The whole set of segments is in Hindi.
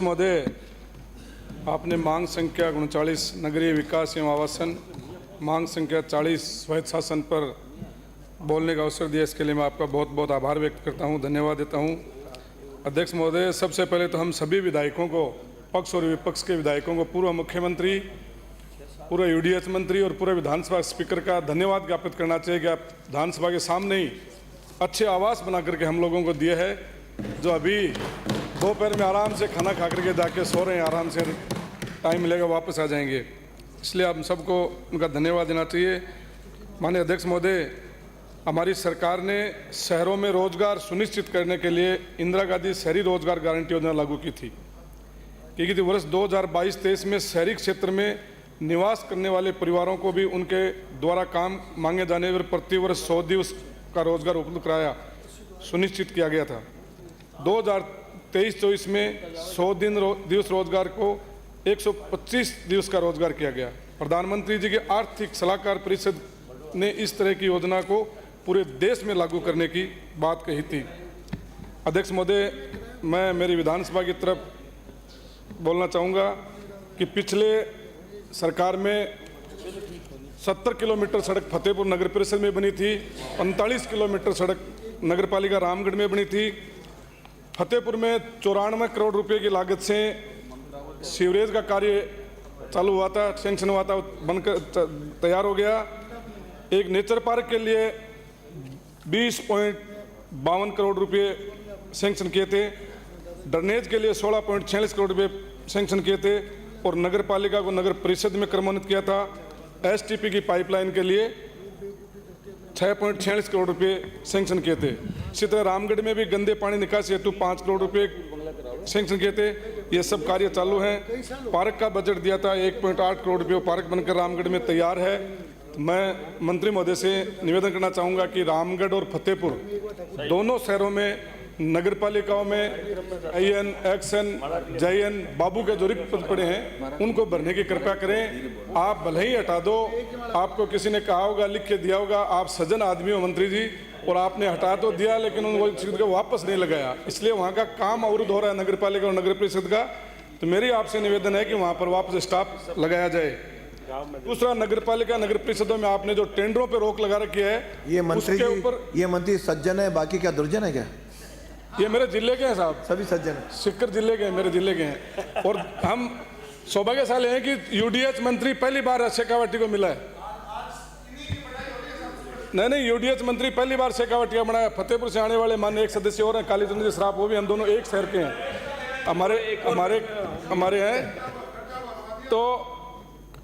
महोदय, आपने मांग संख्या 39 नगरीय विकास एवं आवासन मांग संख्या 40 स्वायत्त शासन पर बोलने का अवसर दिया, इसके लिए मैं आपका बहुत बहुत आभार व्यक्त करता हूं, धन्यवाद देता हूं। अध्यक्ष महोदय, सबसे पहले तो हम सभी विधायकों को, पक्ष और विपक्ष के विधायकों को, पूर्व मुख्यमंत्री, पूर्व यूडीएच मंत्री और पूरे विधानसभा स्पीकर का धन्यवाद ज्ञापित करना चाहिए कि आप विधानसभा के सामने ही अच्छे आवास बना करके हम लोगों को दिए है, जो अभी दोपहर में आराम से खाना खा करके जाके सो रहे हैं, आराम से टाइम मिलेगा वापस आ जाएंगे, इसलिए आप सबको उनका धन्यवाद देना चाहिए। माननीय अध्यक्ष महोदय, हमारी सरकार ने शहरों में रोजगार सुनिश्चित करने के लिए इंदिरा गांधी शहरी रोजगार गारंटी योजना लागू की थी, क्योंकि वर्ष 2022-23 में शहरी क्षेत्र में निवास करने वाले परिवारों को भी उनके द्वारा काम मांगे जाने पर प्रति वर्ष 100 दिवस का रोजगार उपलब्ध कराया सुनिश्चित किया गया था। 2023-24 में 100 दिवस रोजगार को 125 दिवस का रोजगार किया गया। प्रधानमंत्री जी के आर्थिक सलाहकार परिषद ने इस तरह की योजना को पूरे देश में लागू करने की बात कही थी। अध्यक्ष महोदय, मैं मेरी विधानसभा की तरफ बोलना चाहूँगा कि पिछले सरकार में 70 किलोमीटर सड़क फतेहपुर नगर परिषद में बनी थी, 45 किलोमीटर सड़क नगर पालिका रामगढ़ में बनी थी। फतेहपुर में 94 करोड़ रुपए की लागत से सीवरेज का कार्य चालू हुआ था, सेंक्शन हुआ था, बनकर तैयार हो गया। एक नेचर पार्क के लिए 20.52 करोड़ रुपए सेंक्शन किए थे, ड्रेनेज के लिए 16.46 करोड़ रुपए सेंक्शन किए थे और नगर पालिका को नगर परिषद में क्रमोन्नत किया था। एसटीपी की पाइपलाइन के लिए 6.46 करोड़ रुपए सेंक्शन किए थे। इसी तरह रामगढ़ में भी गंदे पानी निकासी हेतु 5 करोड़ रुपए सेंक्शन किए थे। ये सब कार्य चालू हैं। पार्क का बजट दिया था 1.8 करोड़ रुपए, पार्क बनकर रामगढ़ में तैयार है। मैं मंत्री महोदय से निवेदन करना चाहूँगा कि रामगढ़ और फतेहपुर दोनों शहरों में नगर पालिकाओं में AN, XN, JN, बाबू के जो रिक्त पद पड़े हैं उनको भरने की कृपा करें। आप भले ही हटा दो, आपको किसी ने कहा होगा, लिख के दिया होगा, आप सज्जन आदमी हो मंत्री जी, और आपने हटा तो दिया लेकिन उन चीज को वापस नहीं लगाया, इसलिए वहाँ का काम अवरुद्ध हो रहा है नगर पालिका और नगर परिषद का। तो मेरी आपसे निवेदन है कि वहाँ पर वापस स्टाफ लगाया जाए। दूसरा, नगर पालिका नगर परिषदों में आपने जो टेंडरों पर रोक लगा रखी है, ये मंत्री सज्जन है, बाकी क्या दुर्जन है क्या? ये मेरे जिले के हैं साहब, सभी सज्जन सिक्कर जिले के हैं, मेरे जिले के हैं। और हम सौभाग्यशाली हैं कि यूडीएच मंत्री पहली बार शेखावटी को मिला है। नहीं, यूडीएच मंत्री पहली बार शेखावटी का बनाया। फतेहपुर से आने वाले माननीय एक सदस्य और हैं, कालीचंद जी श्राप, वो भी हम दोनों एक शहर के हैं, हमारे हैं। तो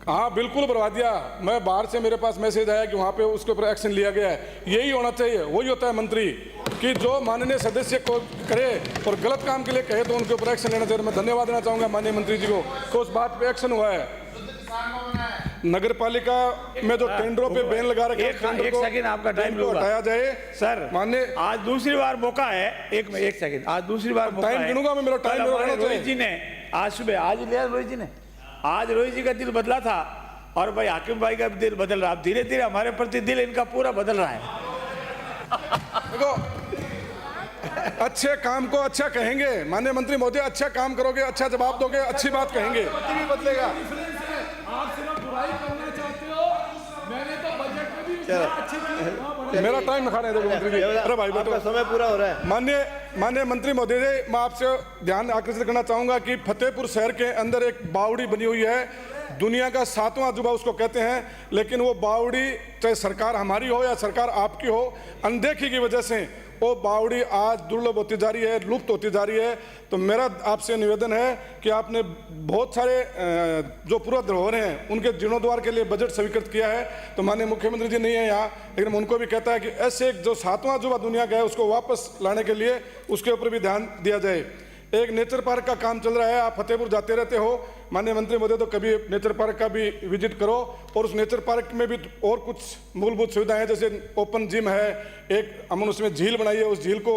हाँ, बिल्कुल बढ़वा दिया। मैं बाहर से, मेरे पास मैसेज आया कि वहाँ पे उसके ऊपर एक्शन लिया गया है। यही होना चाहिए, वही होता है मंत्री कि जो माननीय सदस्य को करे और गलत काम के लिए कहे तो उनके ऊपर एक्शन लेना चाहिए। मैं धन्यवाद देना चाहूँगा माननीय मंत्री जी को कि उस बात पे एक्शन हुआ है। नगर पालिका में जो टेंडरों पे बैन लगा रखे, एक सेकंड आपका टाइम हटाया जाए सर। माननीय, आज दूसरी बार मौका है, एक सेकंड, आज दूसरी बार टाइम गिनूंगा मैं, मेरा टाइम रोहित जी ने आज सुबह, आज लिया रोहित जी ने, आज रोहित जी का दिल बदला था और भाई हाकिम भाई का दिल बदल रहा। धीरे धीरे हमारे प्रति दिल इनका पूरा बदल रहा है। देखो, अच्छे काम को अच्छा कहेंगे माननीय मंत्री महोदय, अच्छा काम करोगे, अच्छा जवाब दोगे, अच्छी बात कहेंगे, बदलेगा। आप सिर्फ बुराई करना चाहते हो, मैंने तो बजट में भी मेरा टाइम खाने दो मंत्री जी। अरे भाई, आपका समय पूरा हो रहा है। माननीय मंत्री महोदय जी, मैं आपसे ध्यान आकर्षित करना चाहूंगा कि फतेहपुर शहर के अंदर एक बावड़ी बनी हुई है, दुनिया का 7वां अजूबा उसको कहते हैं, लेकिन वो बावड़ी चाहे सरकार हमारी हो या सरकार आपकी हो, अनदेखी की वजह से वो बावड़ी आज दुर्लभ होती जा रही है, लुप्त होती जा रही है। तो मेरा आपसे निवेदन है कि आपने बहुत सारे जो पूर्व धरोहर हैं उनके जीर्णोद्धार के लिए बजट स्वीकृत किया है। तो माननीय मुख्यमंत्री जी नहीं है यहाँ, लेकिन उनको भी कहता है कि ऐसे जो 7वां अजूबा दुनिया का है उसको वापस लाने के लिए उसके ऊपर भी ध्यान दिया जाए। एक नेचर पार्क का काम चल रहा है, आप फतेहपुर जाते रहते हो माननीय मंत्री महोदय, तो कभी नेचर पार्क का भी विजिट करो। और उस नेचर पार्क में भी और कुछ मूलभूत सुविधाएं हैं, जैसे ओपन जिम है, एक हमने उसमें झील बनाई है, उस झील को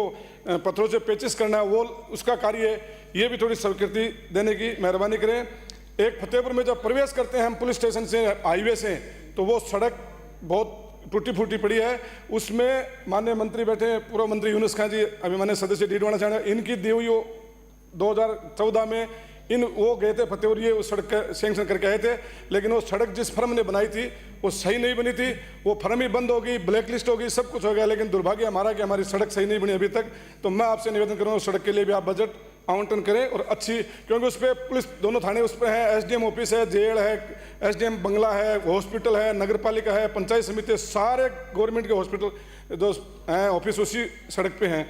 पत्थरों से पेचिस करना है, वो उसका कार्य है, ये भी थोड़ी स्वीकृति देने की मेहरबानी करें। एक फतेहपुर में जब प्रवेश करते हैं हम पुलिस स्टेशन से, हाईवे से, तो वो सड़क बहुत टूटी फूटी पड़ी है, उसमें माननीय मंत्री बैठे, पूर्व मंत्री यूनुस खान जी, अभिमान्य सदस्य डीडवाना साहब, इनकी दी हुई 2014 में वो गए थे फतेहपुर, ये उस सड़क का सैंक्शन करके आए थे, लेकिन वो सड़क जिस फर्म ने बनाई थी वो सही नहीं बनी थी, वो फर्म ही बंद होगी, ब्लैक लिस्ट होगी, सब कुछ हो गया, लेकिन दुर्भाग्य हमारा कि हमारी सड़क सही नहीं बनी अभी तक। तो मैं आपसे निवेदन करूँगा उस सड़क के लिए भी आप बजट आवंटन करें और अच्छी, क्योंकि उस पर पुलिस दोनों थाने उस पर है, एसडीएम ऑफिस है, जेल है, एसडीएम बंगला है, हॉस्पिटल है, नगर पालिका है, पंचायत समिति, सारे गवर्नमेंट के हॉस्पिटल जो हैं ऑफिस उसी सड़क पे हैं।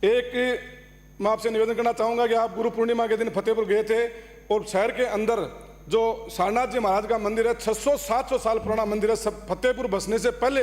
एक मैं आपसे निवेदन करना चाहूँगा कि आप गुरु पूर्णिमा के दिन फतेहपुर गए थे और शहर के अंदर जो सारनाथ जी महाराज का मंदिर है, 600-700 साल पुराना मंदिर है, सब फतेहपुर बसने से पहले,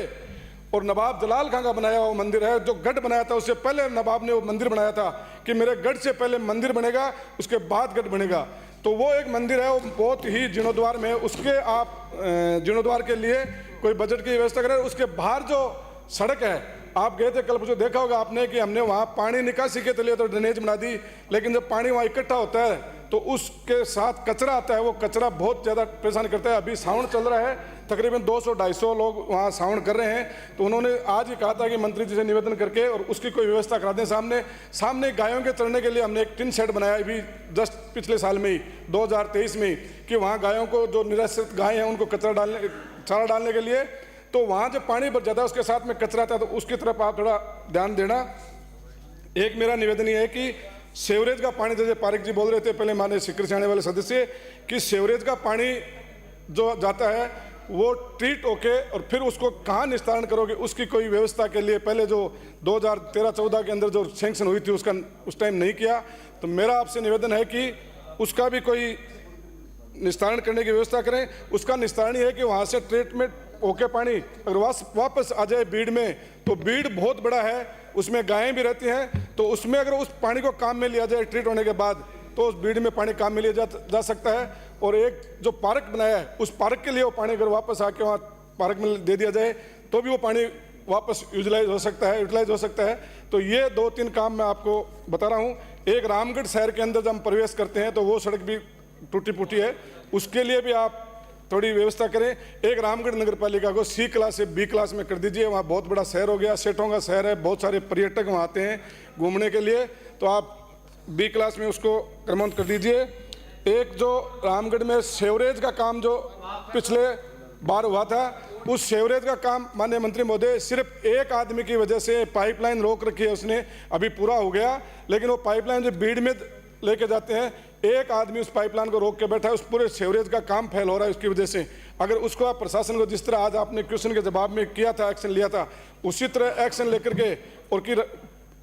और नवाब जलाल खां का बनाया हुआ मंदिर है, जो गढ़ बनाया था उससे पहले नवाब ने वो मंदिर बनाया था कि मेरे गढ़ से पहले मंदिर बनेगा, उसके बाद गढ़ बनेगा। तो वो एक मंदिर है, वो बहुत ही जीर्णोद्वार में, उसके आप जीर्णोद्वार के लिए कोई बजट की व्यवस्था करें। उसके बाहर जो सड़क है, आप गए थे कल परसों, देखा होगा आपने कि हमने वहाँ पानी निकासी के लिए तो ड्रेनेज बना दी, लेकिन जब पानी वहाँ इकट्ठा होता है तो उसके साथ कचरा आता है, वो कचरा बहुत ज़्यादा परेशान करता है। अभी सावन चल रहा है, तकरीबन 200-250 लोग वहाँ सावन कर रहे हैं, तो उन्होंने आज ही कहा था कि मंत्री जी से निवेदन करके और उसकी कोई व्यवस्था करा दें। सामने गायों के चरने के लिए हमने एक टिन शेड बनाया अभी जस्ट पिछले साल में ही 2023 में ही, कि वहाँ गायों को जो निराश्रित गाय हैं उनको चारा डालने के लिए, तो वहाँ जब पानी भर जाता है उसके साथ में कचरा आता है, तो उसकी तरफ आप थोड़ा ध्यान देना। एक मेरा निवेदन ये है कि सेवरेज का पानी, जैसे पारिक जी बोल रहे थे पहले, माने सिक्कर से आने वाले सदस्य, कि सेवरेज का पानी जो जाता है वो ट्रीट होके और फिर उसको कहाँ निस्तारण करोगे, उसकी कोई व्यवस्था के लिए पहले जो 2013-14 के अंदर जो सैंक्शन हुई थी उसका उस टाइम नहीं किया। तो मेरा आपसे निवेदन है कि उसका भी कोई निस्तारण करने की व्यवस्था करें। उसका निस्तारण ये है कि वहाँ से ट्रीटमेंट होके पानी अगर वापस आ जाए बीड़ में, तो बीड़ बहुत बड़ा है, उसमें गायें भी रहती हैं, तो उसमें अगर उस पानी को काम में लिया जाए ट्रीट होने के बाद, तो उस बीड़ में पानी काम में लिया जा सकता है। और एक जो पार्क बनाया है, उस पार्क के लिए वो पानी अगर वापस आके वहाँ पार्क में दे दिया जाए तो भी वो पानी वापस यूटिलाइज हो सकता है। तो ये 2-3 काम मैं आपको बता रहा हूँ। एक रामगढ़ शहर के अंदर जब हम प्रवेश करते हैं तो वो सड़क भी टूटी फूटी है, उसके लिए भी आप थोड़ी व्यवस्था करें। एक रामगढ़ नगर पालिका को C क्लास से B क्लास में कर दीजिए, वहाँ बहुत बड़ा शहर हो गया, सेठों का शहर है, बहुत सारे पर्यटक वहाँ आते हैं घूमने के लिए, तो आप B क्लास में उसको क्रमांकित कर दीजिए। एक जो रामगढ़ में सेवरेज का काम जो पिछले बार हुआ था, उस सेवरेज का काम माननीय मंत्री महोदय सिर्फ एक आदमी की वजह से पाइपलाइन रोक रखी है, उसने अभी पूरा हो गया, लेकिन वो पाइपलाइन जो बीड़ में लेके जाते हैं, एक आदमी उस पाइपलाइन को रोक के बैठा है, उस पूरे सेवरेज का काम फेल हो रहा है उसकी वजह से। अगर उसको आप प्रशासन को जिस तरह आज आपने क्वेश्चन के जवाब में किया था, एक्शन लिया था, उसी तरह एक्शन लेकर के, और कि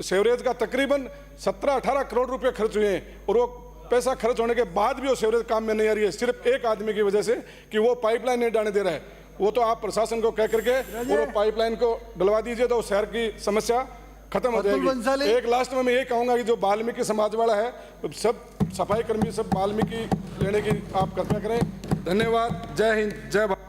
सेवरेज का तकरीबन 17-18 करोड़ रुपए खर्च हुए हैं, और वो पैसा खर्च होने के बाद भी वो सेवरेज काम में नहीं आ रही है, सिर्फ एक आदमी की वजह से कि वो पाइपलाइन नहीं डालने दे रहा है। वो तो आप प्रशासन को कह करके वो पाइपलाइन को डलवा दीजिए, तो शहर की समस्या खत्म हो जाएगी। एक लास्ट में मैं ये कहूँगा कि जो वाल्मीकि समाज वाला है, तो सब सफाई कर्मी सब वाल्मीकि लेने की आप कृपया करें। धन्यवाद। जय हिंद, जय भारत।